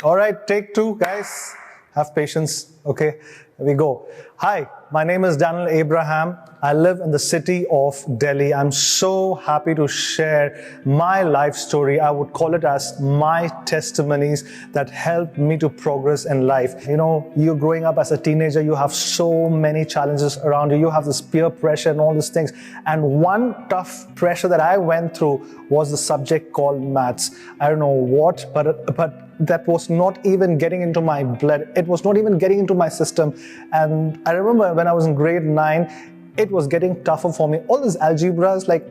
All right, take two, guys. Have patience. Okay, here we go. Hi, my name is Daniel Abraham. I live in the city of Delhi. I'm so happy to share my life story. I would call it as my testimonies that helped me to progress in life. You know, you're growing up as a teenager, you have so many challenges around you. You have this peer pressure and all these things. And one tough pressure that I went through was the subject called maths. I don't know what, but that was not even getting into my blood. It was not even getting into my system. And I remember when I was in grade 9, it was getting tougher for me. All these algebras, like,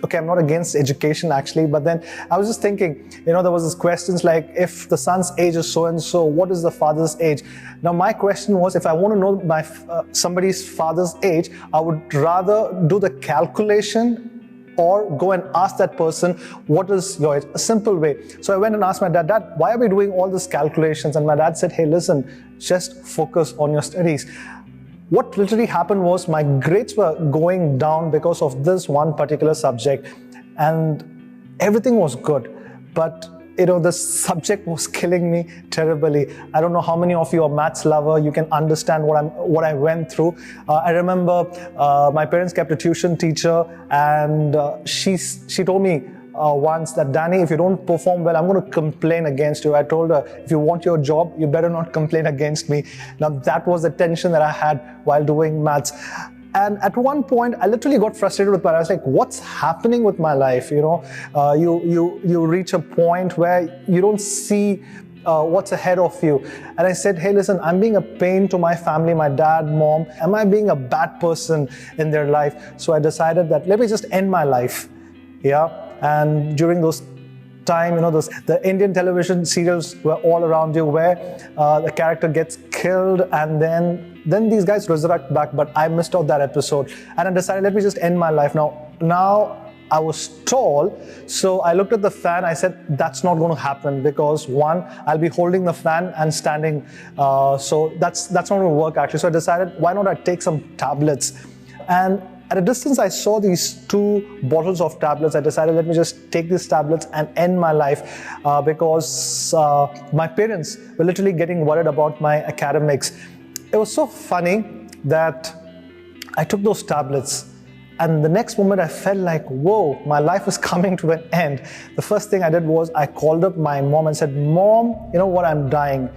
okay, I'm not against education actually, but then I was just thinking, you know, there was this questions like, if the son's age is so and so, what is the father's age? Now my question was, if I want to know my somebody's father's age, I would rather do the calculation or go and ask that person, what is your age? A simple way. So I went and asked my dad, Dad, why are we doing all these calculations? And my dad said, hey, listen, just focus on your studies. What literally happened was my grades were going down because of this one particular subject, and everything was good. But you know, the subject was killing me terribly. I don't know how many of you are maths lover. You can understand what I went through. I remember my parents kept a tuition teacher, and she told me once that, Danny, if you don't perform well, I'm going to complain against you. I told her, if you want your job, you better not complain against me. Now that was the tension that I had while doing maths. And at one point, I literally got frustrated with my life. I was like, what's happening with my life? You know, you reach a point where you don't see what's ahead of you. And I said, hey, listen, I'm being a pain to my family, my dad, mom. Am I being a bad person in their life? So I decided that let me just end my life. Yeah. And during those time, you know, the Indian television serials were all around you where the character gets killed and then these guys resurrect back, but I missed out that episode. And I decided, let me just end my life now. Now I was tall, so I looked at the fan. I said, that's not going to happen because one, I'll be holding the fan and standing. So that's not going to work actually. So I decided, why not I take some tablets? And at a distance, I saw these 2 bottles of tablets. I decided, let me just take these tablets and end my life because my parents were literally getting worried about my academics. It was so funny that I took those tablets, and the next moment I felt like, whoa, my life is coming to an end. The first thing I did was I called up my mom and said, Mom, you know what, I'm dying.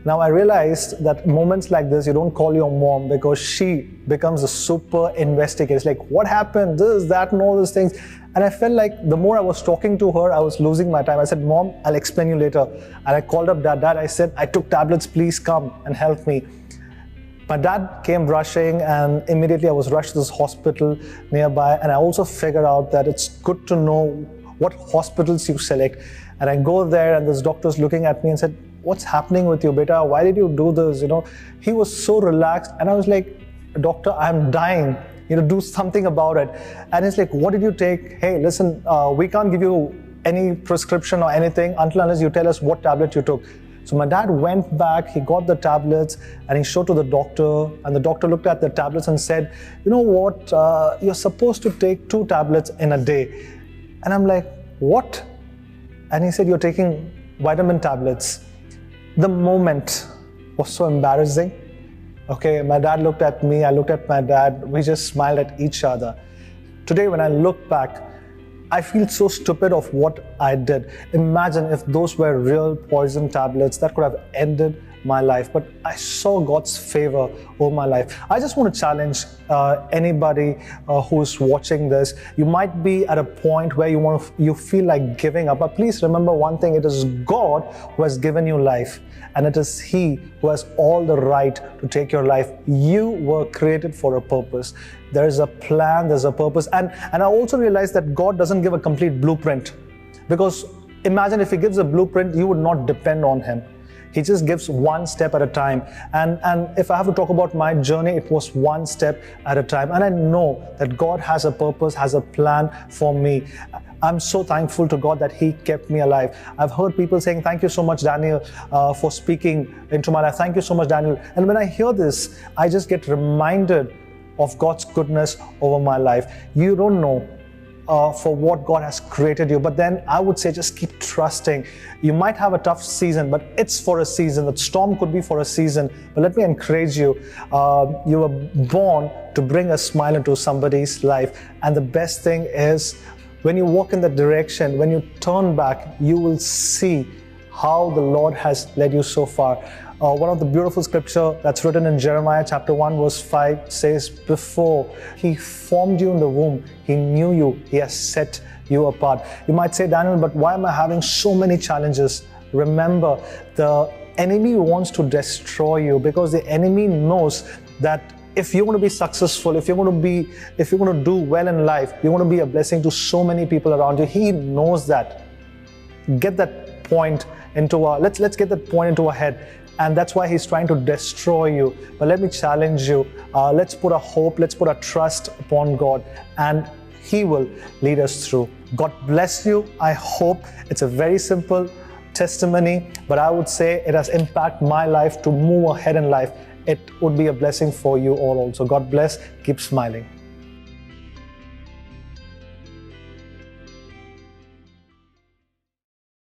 Now I realized that moments like this, you don't call your mom because she becomes a super investigator. It's like, what happened, this, that, and all these things. And I felt like the more I was talking to her, I was losing my time. I said, Mom, I'll explain you later. And I called up Dad. I said, I took tablets, please come and help me. My dad came rushing, and immediately I was rushed to this hospital nearby. And I also figured out that it's good to know what hospitals you select. And I go there, and this doctor's looking at me and said, what's happening with you, beta? Why did you do this? You know, he was so relaxed, and I was like, doctor, I'm dying. You know, do something about it. And he's like, what did you take? Hey, listen, we can't give you any prescription or anything unless you tell us what tablet you took. So my dad went back, he got the tablets, and he showed to the doctor, and the doctor looked at the tablets and said, you know what, you're supposed to take 2 tablets in a day. And I'm like, what? And he said, you're taking vitamin tablets. The moment was so embarrassing. Okay, my dad looked at me, I looked at my dad, we just smiled at each other. Today, when I look back, I feel so stupid of what I did. Imagine if those were real poison tablets, that could have ended my life. But I saw God's favor over my life. I just want to challenge anybody who's watching this. You might be at a point where you feel like giving up. But please remember one thing, it is God who has given you life. And it is He who has all the right to take your life. You were created for a purpose. There is a plan, there's a purpose. And I also realized that God doesn't give a complete blueprint. Because imagine if He gives a blueprint, you would not depend on Him. He just gives one step at a time. And if I have to talk about my journey, it was one step at a time. And I know that God has a purpose, has a plan for me. I'm so thankful to God that He kept me alive. I've heard people saying, thank you so much, Daniel, for speaking into my life. Thank you so much, Daniel. And when I hear this, I just get reminded of God's goodness over my life. You don't know for what God has created you. But then I would say just keep trusting. You might have a tough season, but it's for a season. The storm could be for a season. But let me encourage you. You were born to bring a smile into somebody's life. And the best thing is, when you walk in that direction, when you turn back, you will see how the Lord has led you so far. One of the beautiful scripture that's written in Jeremiah chapter 1 verse 5 says, before He formed you in the womb, He knew you, He has set you apart. You might say, Daniel, but why am I having so many challenges? Remember, the enemy wants to destroy you, because the enemy knows that if you're going to be successful, if you're going to do well in life, you're going to be a blessing to so many people around you. He knows that. Get that point into our, let's get that point into our head. And that's why he's trying to destroy you. But let me challenge you. Let's put our hope, let's put our trust upon God, and He will lead us through. God bless you. I hope it's a very simple testimony, but I would say it has impacted my life to move ahead in life. It would be a blessing for you all also. God bless. Keep smiling.